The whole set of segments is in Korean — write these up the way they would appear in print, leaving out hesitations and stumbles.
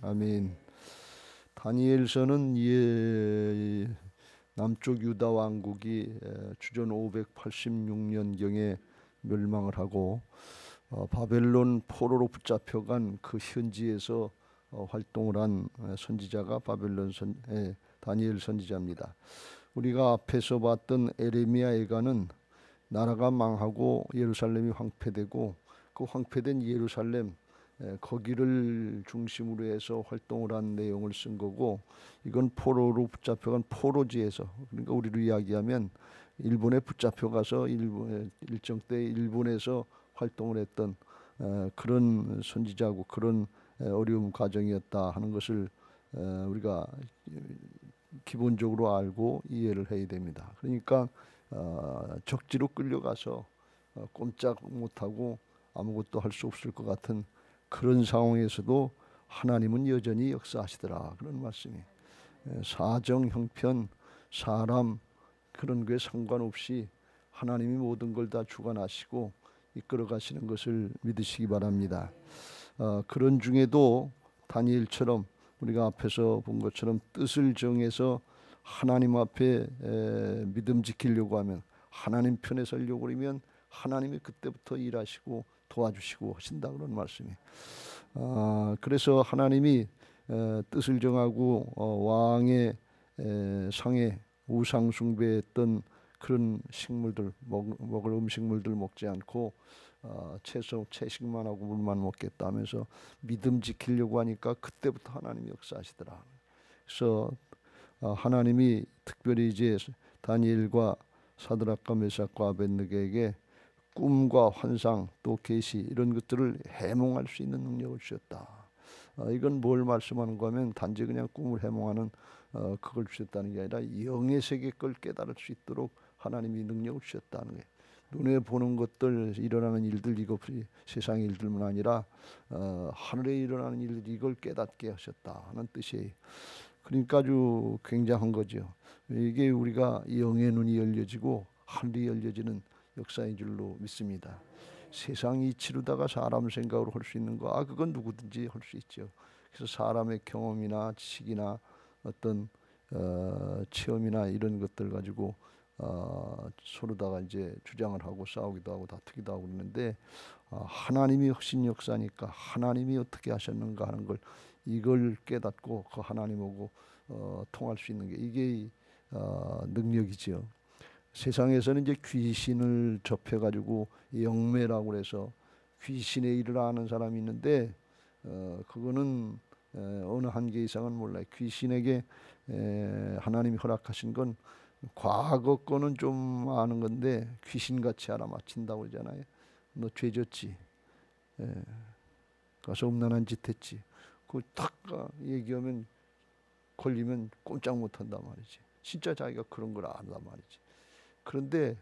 아멘. 다니엘서는 남쪽 유다 왕국이 주전 586년경에 멸망을 하고 바벨론 포로로 붙잡혀간 그 현지에서 활동을 한 선지자가 다니엘 선지자입니다. 우리가 앞에서 봤던 에레미야 예가는 나라가 망하고 예루살렘이 황폐되고 그 황폐된 예루살렘 거기를 중심으로 해서 활동을 한 내용을 쓴 거고, 이건 포로로 붙잡혀간 포로지에서, 그러니까 우리로 이야기하면 일본에 붙잡혀가서 일정 때 일본에서 활동을 했던 그런 선지자고 그런 어려움 과정이었다 하는 것을 우리가 기본적으로 알고 이해를 해야 됩니다. 그러니까 적지로 끌려가서 꼼짝 못하고 아무것도 할 수 없을 것 같은 그런 상황에서도 하나님은 여전히 역사하시더라, 그런 말씀이. 사정, 형편, 사람 그런 거에 상관없이 하나님이 모든 걸 다 주관하시고 이끌어 가시는 것을 믿으시기 바랍니다. 그런 중에도 다니엘처럼 우리가 앞에서 본 것처럼 뜻을 정해서 하나님 앞에 믿음 지키려고 하면, 하나님 편에 서려고 그러면 하나님이 그때부터 일하시고 도와주시고 하신다, 그런 말씀이. 그래서 하나님이 뜻을 정하고 왕의 상에 우상 숭배했던 그런 식물들, 먹을 음식물들 먹지 않고 채식만 하고 물만 먹겠다 하면서 믿음 지키려고 하니까 그때부터 하나님이 역사하시더라. 그래서 하나님이 특별히 이제 다니엘과 사드락과 메삭과 아벳느고에게 꿈과 환상 또 계시 이런 것들을 해몽할 수 있는 능력을 주셨다. 이건 뭘 말씀하는가 하면 단지 그냥 꿈을 해몽하는 그걸 주셨다는 게 아니라 영의 세계 걸 깨달을 수 있도록 하나님이 능력을 주셨다는 거예요. 눈에 보는 것들, 일어나는 일들, 이거 세상의 일들만 아니라 하늘에 일어나는 일들, 이걸 깨닫게 하셨다 하는 뜻이에요. 그러니까 아주 굉장한 거죠. 이게 우리가 영의 눈이 열려지고 하늘이 열려지는 역사인 줄로 믿습니다. 세상 이치로다가 사람 생각으로 할 수 있는 거, 그건 누구든지 할 수 있죠. 그래서 사람의 경험이나 지식이나 어떤 체험이나 이런 것들 가지고 서로다가 이제 주장을 하고 싸우기도 하고 다투기도 하고 그러는데, 하나님이核심 역사니까 하나님이 어떻게 하셨는가 하는 걸, 이걸 깨닫고 그 하나님하고 통할 수 있는 게 이게 능력이지요. 세상에서는 이제 귀신을 접해가지고 영매라고 해서 귀신의 일을 아는 사람이 있는데 그거는 어느 한계 이상은 몰라요. 귀신에게 하나님이 허락하신 건 과거 거는 좀 아는 건데 귀신같이 알아맞힌다고 그러잖아요. 너 죄졌지, 가서 음란한 짓 했지, 그 딱 얘기하면 걸리면 꼼짝 못한단 말이지. 진짜 자기가 그런 걸 안단 말이지. 그런데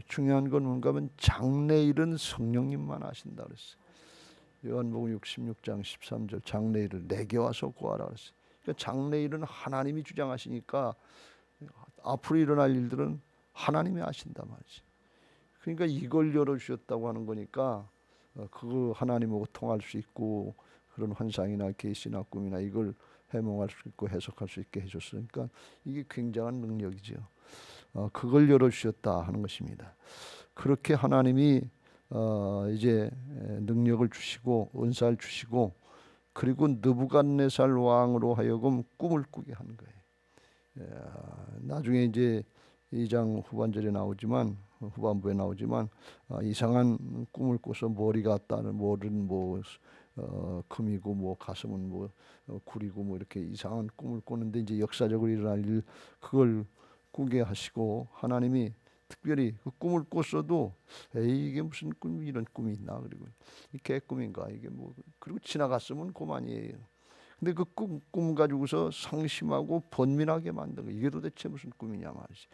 중요한 건 뭔가 하면 장래일은 성령님만 아신다 그랬어요. 요한복음 66장 13절, 장래일을 내게 와서 구하라 그랬어요. 그러니까 장래일은 하나님이 주장하시니까 앞으로 일어날 일들은 하나님이 아신단 말이지. 그러니까 이걸 열어주셨다고 하는 거니까 그 하나님하고 통할 수 있고 그런 환상이나 계시나 꿈이나 이걸 해몽할 수 있고 해석할 수 있게 해줬으니까 이게 굉장한 능력이죠. 그걸 열어주셨다 하는 것입니다. 그렇게 하나님이 이제 능력을 주시고 은사를 주시고, 그리고 느부갓네살 왕으로 하여금 꿈을 꾸게 한 거예요. 나중에 이제 2장 후반부에 나오지만 이상한 꿈을 꿔서 머리가 따는 머리는 금이고 뭐 가슴은 구리고 뭐 이렇게 이상한 꿈을 꾸는데, 이제 역사적으로 일어날 일 그걸 꾸게 하시고, 하나님이 특별히 그 꿈을 꿨어도 이게 무슨 꿈이, 이런 꿈이 있나, 그리고 이 개꿈인가 이게 그리고 지나갔으면 그만이에요. 근데 그 꿈 가지고서 상심하고 번민하게 만든 거, 이게 도대체 무슨 꿈이냐 말이지.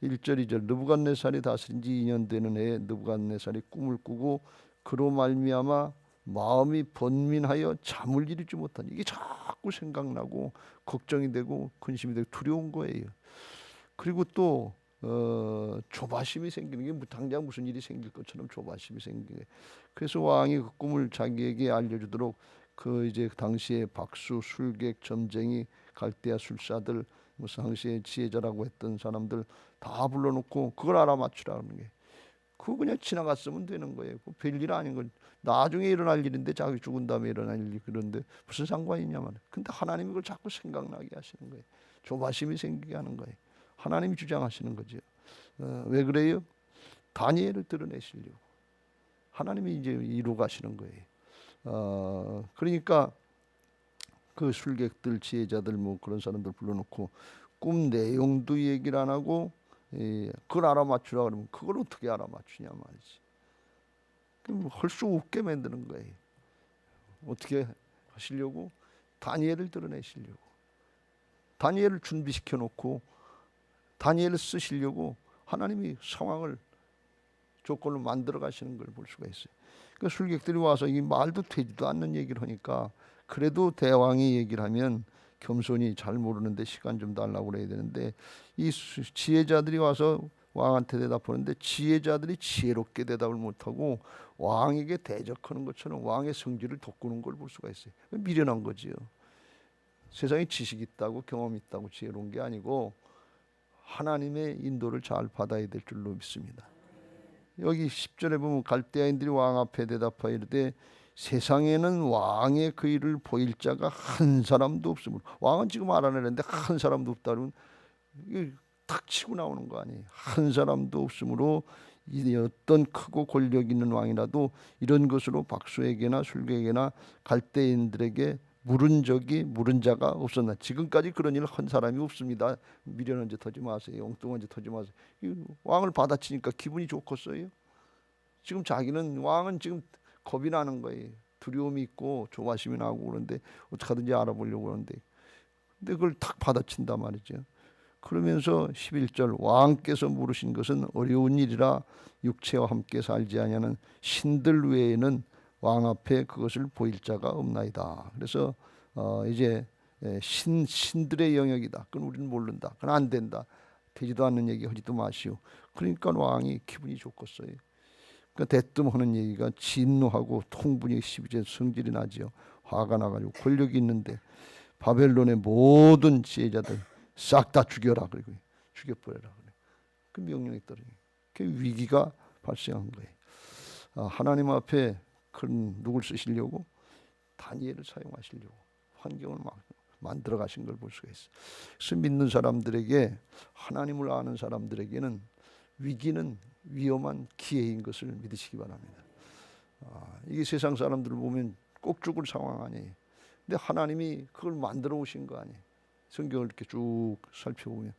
1절 2절, 느부갓네살이 다스린 지 2년 되는 해에 느부갓네살이 꿈을 꾸고 그로 말미암아 마음이 번민하여 잠을 이루지 못하니, 이게 자꾸 생각나고 걱정이 되고 근심이 되고 두려운 거예요. 그리고 또 조바심이 생기는 게, 당장 무슨 일이 생길 것처럼 조바심이 생기게. 그래서 왕이 그 꿈을 자기에게 알려주도록 그 이제 당시에 박수, 술객, 점쟁이, 갈대아 술사들, 뭐 당시에 지혜자라고 했던 사람들 다 불러놓고 그걸 알아맞추라는 게, 그거 그냥 지나갔으면 되는 거예요. 그 별일 아닌 걸, 나중에 일어날 일인데 자기 죽은 다음에 일어날 일, 그런데 무슨 상관이 있냐 말이에요. 근데 하나님이 그걸 자꾸 생각나게 하시는 거예요. 조바심이 생기게 하는 거예요. 하나님이 주장하시는 거죠. 왜 그래요? 다니엘을 드러내시려고 하나님이 이제 이루 가시는 거예요. 그러니까 그 술객들, 지혜자들, 뭐 그런 사람들 불러놓고 꿈 내용도 얘기를 안 하고, 그걸 알아맞추라 그러면 그걸 어떻게 알아맞추냐 말이지. 그럼 할 수 없게 만드는 거예요. 어떻게 하시려고? 다니엘을 드러내시려고, 다니엘을 준비시켜 놓고 다니엘을 쓰시려고 하나님이 상황을, 조건을 만들어 가시는 걸 볼 수가 있어요. 그 술객들이 와서 이 말도 되지도 않는 얘기를 하니까, 그래도 대왕이 얘기를 하면 겸손히 잘 모르는데 시간 좀 달라고 그래야 되는데, 이 지혜자들이 와서 왕한테 대답하는데 지혜자들이 지혜롭게 대답을 못하고 왕에게 대적하는 것처럼 왕의 성질을 돋구는 걸 볼 수가 있어요. 미련한 거지요. 세상에 지식이 있다고 경험이 있다고 지혜로운 게 아니고 하나님의 인도를 잘 받아야 될 줄로 믿습니다. 여기 10절에 보면 갈대아인들이 왕 앞에 대답하여 이르되 세상에는 왕의 그 일을 보일 자가 한 사람도 없으므로, 왕은 지금 알아내는데 한 사람도 없다 그러면 이게 탁 치고 나오는 거 아니에요. 한 사람도 없으므로 이 어떤 크고 권력 있는 왕이라도 이런 것으로 박수에게나 술객에게나 갈대인들에게 물은 자가 없었나. 지금까지 그런 일을 한 사람이 없습니다. 미련한 짓 하지 마세요. 엉뚱한 짓 하지 마세요. 왕을 받아치니까 기분이 좋겠어요? 지금 자기는, 왕은 지금 겁이 나는 거예요. 두려움이 있고 조바심이 나고 그런데 어떻게 하든지 알아보려고 하는데, 근데 그걸 탁 받아친단 말이죠. 그러면서 11절 왕께서 물으신 것은 어려운 일이라 육체와 함께 살지 아니하는 신들 외에는 왕 앞에 그것을 보일 자가 없나이다. 그래서 이제 신들의 영역이다. 그건 우리는 모른다. 그건 안 된다. 되지도 않는 얘기 하지도 마시오. 그러니까 왕이 기분이 좋겠어요. 그러니까 대뜸 하는 얘기가 진노하고 통분이 12절 성질이 나지요. 화가 나가지고 권력이 있는데 바벨론의 모든 지혜자들 싹 다 죽여라, 그리고 죽여버려라 그래. 그 명령이 떨어져. 그 위기가 발생한 거예요. 하나님 앞에 그런 누굴 쓰시려고? 다니엘을 사용하시려고 환경을 막 만들어 가신 걸 볼 수가 있어요. 그래서 믿는 사람들에게, 하나님을 아는 사람들에게는 위기는 위험한 기회인 것을 믿으시기 바랍니다. 이게 세상 사람들을 보면 꼭 죽을 상황 아니에요. 근데 하나님이 그걸 만들어 오신 거 아니에요. 성경을 이렇게 쭉 살펴보면.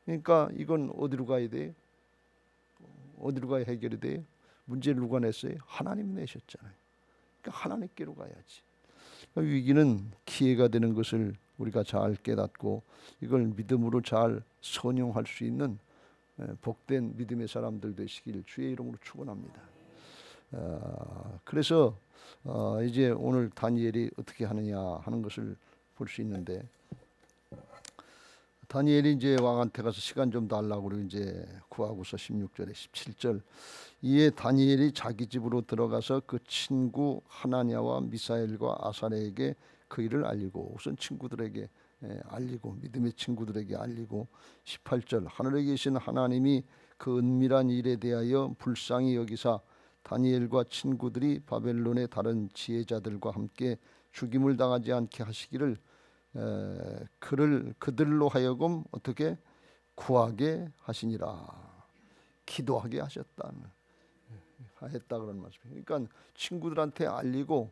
그러니까 이건 어디로 가야 돼요? 어디로 가야 해결이 돼요? 문제를 누가 냈어요? 하나님 내셨잖아요. 그러니까 하나님께로 가야지. 그러니까 위기는 기회가 되는 것을 우리가 잘 깨닫고 이걸 믿음으로 잘 선용할 수 있는 복된 믿음의 사람들 되시길 주의 이름으로 축원합니다. 그래서 이제 오늘 다니엘이 어떻게 하느냐 하는 것을 볼 수 있는데, 다니엘이 이제 왕한테 가서 시간 좀 달라고 그러고 이제 구하고서 16절에 17절 이에 다니엘이 자기 집으로 들어가서 그 친구 하나냐와 미사엘과 아사랴에게 그 일을 알리고, 우선 친구들에게 알리고, 믿음의 친구들에게 알리고, 18절 하늘에 계신 하나님이 그 은밀한 일에 대하여 불쌍히 여기사 다니엘과 친구들이 바벨론의 다른 지혜자들과 함께 죽임을 당하지 않게 하시기를 그들로 하여금 어떻게 구하게 하시니라. 기도하게 하셨다 했다 그런 말씀이에요. 그러니까 친구들한테 알리고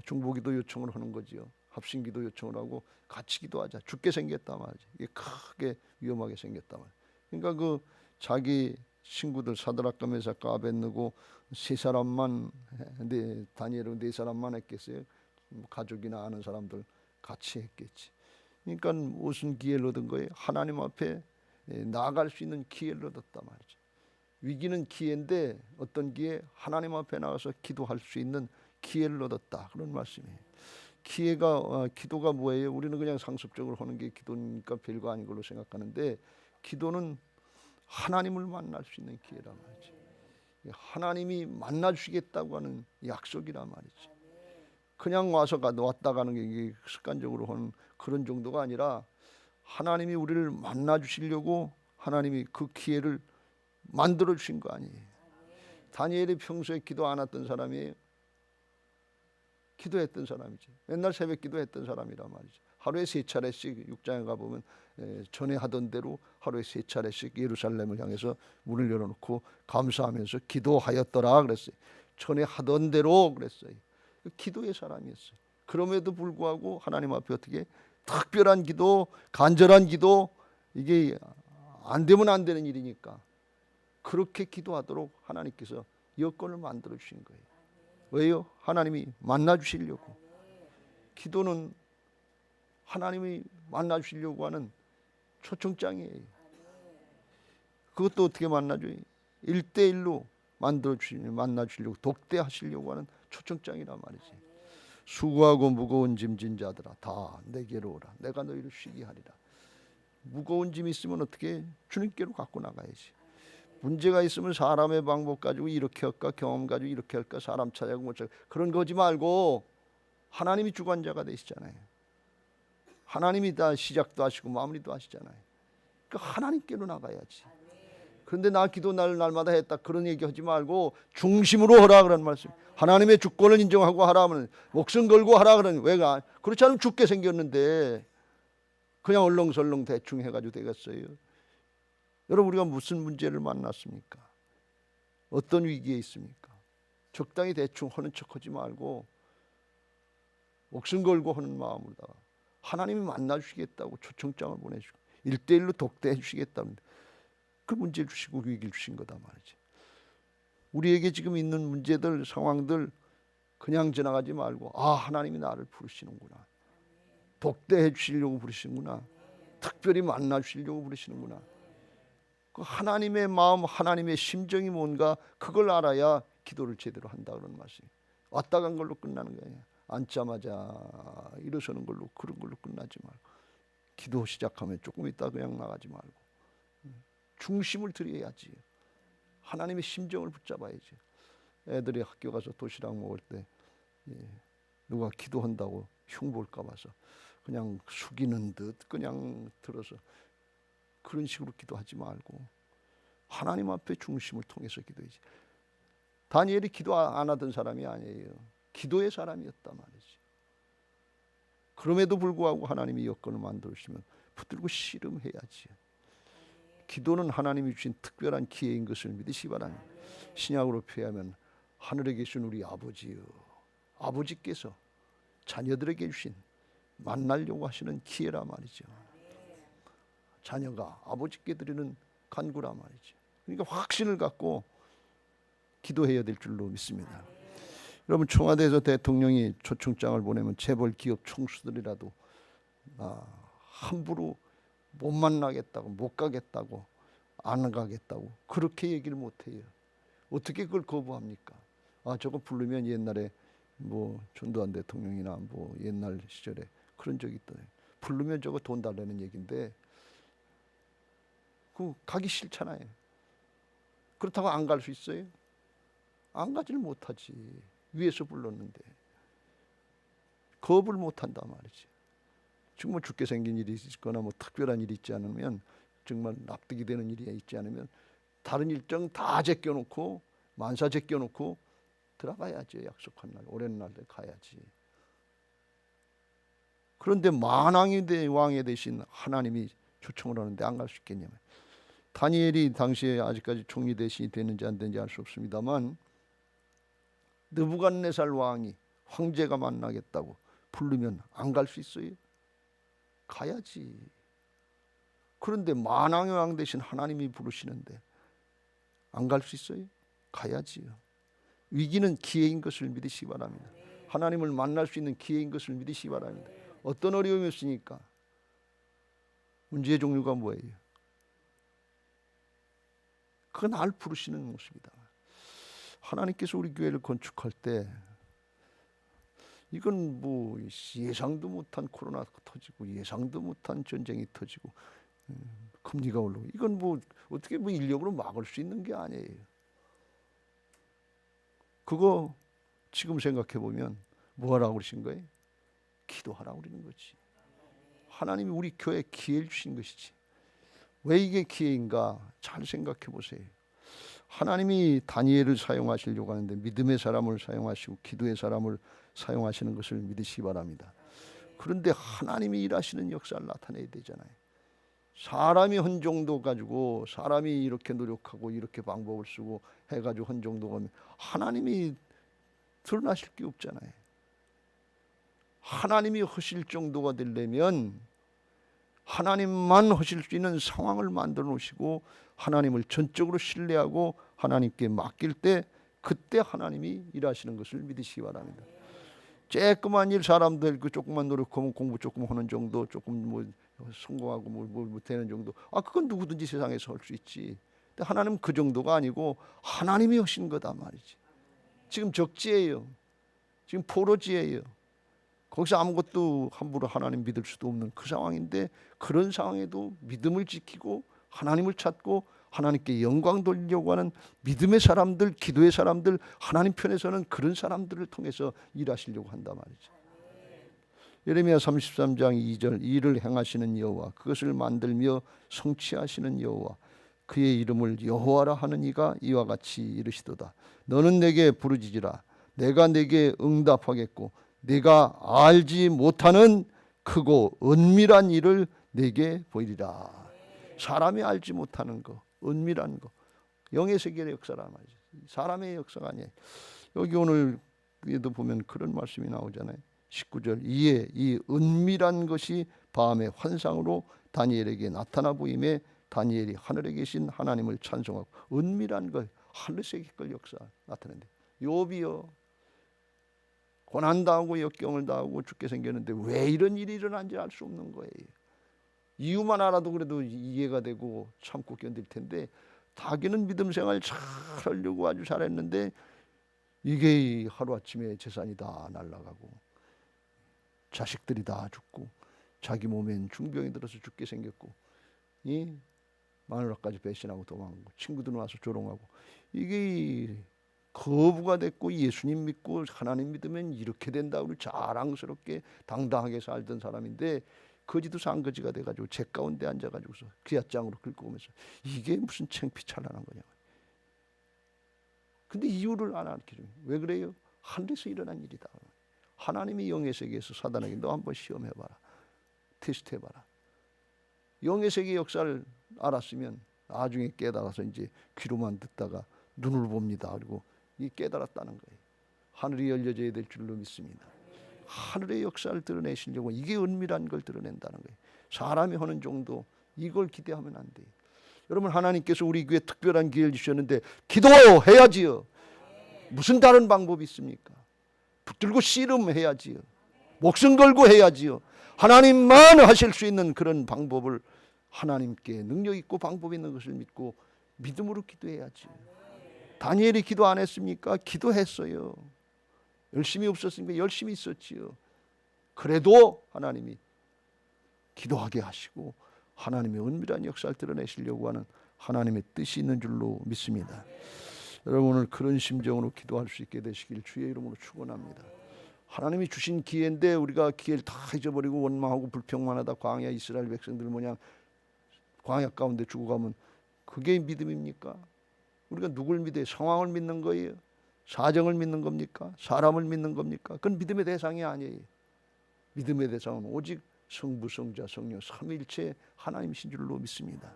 중보기도 요청을 하는 거지요. 합심기도 요청을 하고 같이 기도하자. 죽게 생겼다 말이지. 이게 크게 위험하게 생겼다 말이지. 그러니까 그 자기 친구들 사드락과 메삭과 아벳느고 세 사람만, 다니엘은 네 사람만 했겠어요? 가족이나 아는 사람들 같이 했겠지. 그러니까 무슨 기회를 얻은 거예요? 하나님 앞에 나아갈 수 있는 기회를 얻었다 말이죠. 위기는 기회인데 어떤 기회? 하나님 앞에 나가서 기도할 수 있는 기회를 얻었다 그런 말씀이에요. 기도가 뭐예요? 우리는 그냥 상습적으로 하는 게 기도니까 별거 아닌 걸로 생각하는데, 기도는 하나님을 만날 수 있는 기회란 말이죠. 하나님이 만나 주시겠다고 하는 약속이란 말이죠. 그냥 와서 왔다 가는 게 이게 습관적으로 하는 그런 정도가 아니라 하나님이 우리를 만나 주시려고 하나님이 그 기회를 만들어 주신 거 아니에요. 다니엘이 평소에 기도 안 했던 사람이에요. 기도했던 사람이지. 맨날 새벽 기도했던 사람이란 말이죠. 하루에 3차례씩 6장에 가보면 전에 하던 대로 하루에 3차례씩 예루살렘을 향해서 문을 열어놓고 감사하면서 기도하였더라 그랬어요. 전에 하던 대로 그랬어요. 기도의 사람이었어요. 그럼에도 불구하고 하나님 앞에 어떻게 특별한 기도, 간절한 기도, 이게 안 되면 안 되는 일이니까 그렇게 기도하도록 하나님께서 여건을 만들어 주신 거예요. 왜요? 하나님이 만나 주시려고. 기도는 하나님이 만나 주시려고 하는 초청장이에요. 그것도 어떻게 만나줘요? 1대1로 만나 주시려고, 독대하시려고 하는 초청장이란 말이지. 수고하고 무거운 짐진 자들아 다 내게로 오라. 내가 너희를 쉬게 하리라. 무거운 짐 있으면 어떻게? 주님께로 갖고 나가야지. 문제가 있으면 사람의 방법 가지고 이렇게 할까, 경험 가지고 이렇게 할까, 사람 찾아고 뭐 그런 거지 말고 하나님이 주관자가 되시잖아요. 하나님이 다 시작도 하시고 마무리도 하시잖아요. 그러니까 하나님께로 나가야지. 그런데 나 기도 날마다 했다 그런 얘기 하지 말고 중심으로 하라 그런 말씀. 하나님의 주권을 인정하고 하라 하면 목숨 걸고 하라 그러는. 왜가 그렇지 않으면 죽게 생겼는데 그냥 얼렁설렁 대충 해가지고 되겠어요. 여러분, 우리가 무슨 문제를 만났습니까? 어떤 위기에 있습니까? 적당히 대충 하는 척하지 말고 목숨 걸고 하는 마음으로다가 하나님이 만나 주시겠다고 초청장을 보내주고 1대1로 독대해 주시겠답니다. 그 문제를 주시고 위기를 주신 거다 말이지. 우리에게 지금 있는 문제들, 상황들 그냥 지나가지 말고 하나님이 나를 부르시는구나. 독대해 주시려고 부르시는구나. 특별히 만나 주시려고 부르시는구나. 그 하나님의 마음, 하나님의 심정이 뭔가 그걸 알아야 기도를 제대로 한다 그런 말씀이. 왔다 간 걸로 끝나는 거 아니야. 앉자마자 일어서는 걸로, 그런 걸로 끝나지 말고 기도 시작하면 조금 있다 그냥 나가지 말고 중심을 드려야지. 하나님의 심정을 붙잡아야지. 애들이 학교 가서 도시락 먹을 때 누가 기도한다고 흉볼까 봐서 그냥 숙이는 듯 그냥 들어서 그런 식으로 기도하지 말고 하나님 앞에 중심을 통해서 기도해야지. 다니엘이 기도 안 하던 사람이 아니에요. 기도의 사람이었단 말이지. 그럼에도 불구하고 하나님이 여건을 만들어주시면 붙들고 씨름해야지. 기도는 하나님이 주신 특별한 기회인 것을 믿으시기 바랍니다. 신약으로 표현하면 하늘에 계신 우리 아버지요, 아버지께서 자녀들에게 주신 만나려고 하시는 기회라 말이죠. 자녀가 아버지께 드리는 간구라 말이죠. 그러니까 확신을 갖고 기도해야 될 줄로 믿습니다. 여러분, 청와대에서 대통령이 초청장을 보내면 재벌 기업 총수들이라도 함부로 못 만나겠다고, 못 가겠다고, 안 가겠다고 그렇게 얘기를 못해요. 어떻게 그걸 거부합니까? 저거 부르면 옛날에 뭐 전두환 대통령이나 뭐 옛날 시절에 그런 적이 있다. 부르면 저거 돈 달라는 얘기인데 그 가기 싫잖아요. 그렇다고 안 갈 수 있어요? 안 가지를 못하지. 위에서 불렀는데 겁을 못한단 말이지. 정말 죽게 생긴 일이 있거나 뭐 특별한 일이 있지 않으면, 정말 납득이 되는 일이 있지 않으면 다른 일정 다 제껴놓고 만사 제껴놓고 들어가야지. 약속한 날, 오랜 날에 가야지. 그런데 만왕의 왕이 되신 하나님이 초청을 하는데 안 갈 수 있겠냐면, 다니엘이 당시에 아직까지 총리 대신이 됐는지 안 됐는지 알 수 없습니다만 느부갓네살 왕이 황제가 만나겠다고 부르면 안 갈 수 있어요? 가야지. 그런데 만왕의 왕 대신 하나님이 부르시는데 안 갈 수 있어요? 가야지요. 위기는 기회인 것을 믿으시기 바랍니다. 하나님을 만날 수 있는 기회인 것을 믿으시기 바랍니다. 어떤 어려움이 있으니까 문제의 종류가 뭐예요? 그건 날 부르시는 모습이다. 하나님께서 우리 교회를 건축할 때 이건 뭐 예상도 못한 코로나가 터지고 예상도 못한 전쟁이 터지고 금리가 오르고, 이건 뭐 어떻게 뭐 인력으로 막을 수 있는 게 아니에요. 그거 지금 생각해 보면 뭐 하라고 그러신 거예요? 기도하라고 그러는 거지. 하나님이 우리 교회에 기회를 주신 것이지. 왜 이게 기회인가? 잘 생각해 보세요. 하나님이 다니엘을 사용하시려고 하는데 믿음의 사람을 사용하시고 기도의 사람을 사용하시는 것을 믿으시기 바랍니다. 그런데 하나님이 일하시는 역사를 나타내야 되잖아요. 사람이 한 정도 가지고 사람이 이렇게 노력하고 이렇게 방법을 쓰고 해가지고 한 정도가 하나님이 드러나실 게 없잖아요. 하나님이 하실 정도가 되려면 하나님만 하실 수 있는 상황을 만들어 놓으시고 하나님을 전적으로 신뢰하고 하나님께 맡길 때 그때 하나님이 일하시는 것을 믿으시기 바랍니다. 조그만 일 사람들 그 조금만 노력하면 공부 조금 하는 정도 조금 뭐 성공하고 뭐 되는 정도 그건 누구든지 세상에서 할 수 있지. 근데 하나님은 그 정도가 아니고 하나님이 하신 거다 말이지. 지금 적지예요. 지금 포로지예요. 거기서 아무것도 함부로 하나님 믿을 수도 없는 그 상황인데 그런 상황에도 믿음을 지키고 하나님을 찾고 하나님께 영광 돌리려고 하는 믿음의 사람들, 기도의 사람들, 하나님 편에서는 그런 사람들을 통해서 일하시려고 한단 말이죠. 예레미야 33장 2절 일을 행하시는 여호와 그것을 만들며 성취하시는 여호와 그의 이름을 여호와라 하는 이가 이와 같이 이르시도다. 너는 내게 부르짖으라. 내가 내게 응답하겠고 내가 알지 못하는 크고 은밀한 일을 내게 보이리라. 사람이 알지 못하는 거, 은밀한 거, 영의 세계의 역사란 말이죠. 사람의 역사가 아니에요. 여기 오늘 에도 보면 그런 말씀이 나오잖아요. 19절 이에 이 은밀한 것이 밤의 환상으로 다니엘에게 나타나 보임에 다니엘이 하늘에 계신 하나님을 찬송하고 은밀한 것, 하늘세계 걸 역사 나타낸대. 욥이요. 고난당하고 역경을 당하고 죽게 생겼는데 왜 이런 일이 일어난지 알 수 없는 거예요. 이유만 알아도 그래도 이해가 되고 참고 견딜 텐데 자기는 믿음 생활 잘 하려고 아주 잘했는데 이게 하루아침에 재산이 다 날아가고 자식들이 다 죽고 자기 몸엔 중병이 들어서 죽게 생겼고 마누라까지 배신하고 도망가고 친구들은 와서 조롱하고 이게 거부가 됐고 예수님 믿고 하나님 믿으면 이렇게 된다고 자랑스럽게 당당하게 살던 사람인데 거지도 상거지가 돼가지고 제 가운데 앉아가지고서 귀앗장으로 긁고 오면서 이게 무슨 창피찬란한 거냐. 근데 이유를 안 알려줘요. 왜 그래요? 하늘에서 일어난 일이다. 하나님이 영의 세계에서 사단에게 너 한번 시험해봐라. 테스트해봐라. 영의 세계 역사를 알았으면 나중에 깨달아서 이제 귀로만 듣다가 눈으로 봅니다. 그리고 이 깨달았다는 거예요. 하늘이 열려져야 될 줄로 믿습니다. 하늘의 역사를 드러내시려고 이게 은밀한 걸 드러낸다는 거예요. 사람이 하는 정도 이걸 기대하면 안 돼요. 여러분 하나님께서 우리 교회에 특별한 기회를 주셨는데 기도해야지요. 무슨 다른 방법이 있습니까? 붙들고 씨름해야지요. 목숨 걸고 해야지요. 하나님만 하실 수 있는 그런 방법을 하나님께 능력 있고 방법 있는 것을 믿고 믿음으로 기도해야지요. 다니엘이 기도 안 했습니까? 기도했어요. 열심히 없었으니까 열심히 있었지요. 그래도 하나님이 기도하게 하시고 하나님의 은밀한 역사를 드러내시려고 하는 하나님의 뜻이 있는 줄로 믿습니다. 여러분 오늘 그런 심정으로 기도할 수 있게 되시길 주의 이름으로 축원합니다. 하나님이 주신 기회인데 우리가 기회를 다 잊어버리고 원망하고 불평만 하다 광야 이스라엘 백성들 모양 광야 가운데 죽어가면 그게 믿음입니까? 우리가 누굴 믿어요? 상황을 믿는 거예요? 사정을 믿는 겁니까? 사람을 믿는 겁니까? 그건 믿음의 대상이 아니에요. 믿음의 대상은 오직 성부, 성자, 성령 삼위일체 하나님이신 줄로 믿습니다.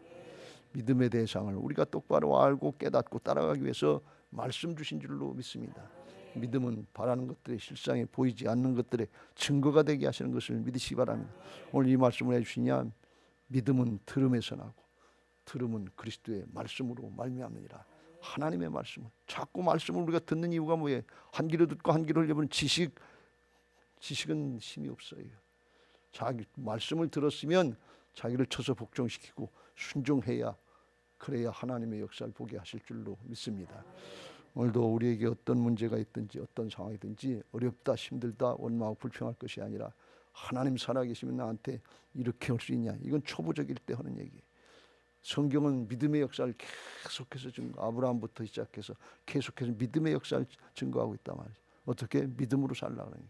믿음의 대상을 우리가 똑바로 알고 깨닫고 따라가기 위해서 말씀 주신 줄로 믿습니다. 믿음은 바라는 것들의 실상에 보이지 않는 것들의 증거가 되게 하시는 것을 믿으시기 바랍니다. 오늘 이 말씀을 해주시냐? 믿음은 들음에서 나고 들음은 그리스도의 말씀으로 말미암느니라. 하나님의 말씀을 자꾸 말씀을 우리가 듣는 이유가 뭐예요? 한 귀로 듣고 한 귀로 흘려보는 지식은 힘이 없어요. 자기 말씀을 들었으면 자기를 쳐서 복종시키고 순종해야 그래야 하나님의 역사를 보게 하실 줄로 믿습니다. 오늘도 우리에게 어떤 문제가 있든지 어떤 상황이든지 어렵다 힘들다 원망하고 불평할 것이 아니라 하나님 살아계시면 나한테 이렇게 할 수 있냐. 이건 초보적일 때 하는 얘기예요. 성경은 믿음의 역사를 계속해서 아브라함부터 시작해서 계속해서 믿음의 역사를 증거하고 있단 말이죠. 어떻게? 믿음으로 살라고 하는 거예요.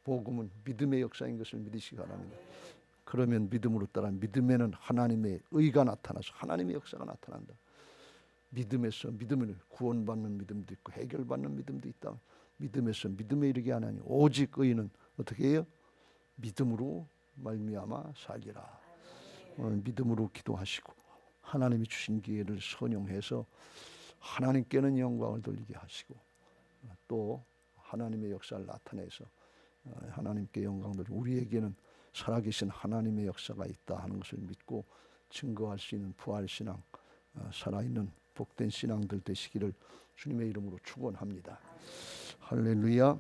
복음은 믿음의 역사인 것을 믿으시기 바랍니다. 그러면 믿음으로 따라 믿음에는 하나님의 의가 나타나서 하나님의 역사가 나타난다. 믿음에서 믿음을 구원받는 믿음도 있고 해결받는 믿음도 있다. 믿음에서 믿음에 이르게 하나니 오직 의인은 어떻게 해요? 믿음으로 말미암아 살리라. 오늘 믿음으로 기도하시고 하나님이 주신 기회를 선용해서 하나님께는 영광을 돌리게 하시고 또 하나님의 역사를 나타내서 하나님께 영광 돌리고 우리에게는 살아계신 하나님의 역사가 있다 하는 것을 믿고 증거할 수 있는 부활신앙, 살아있는 복된 신앙들 되시기를 주님의 이름으로 축원합니다. 할렐루야.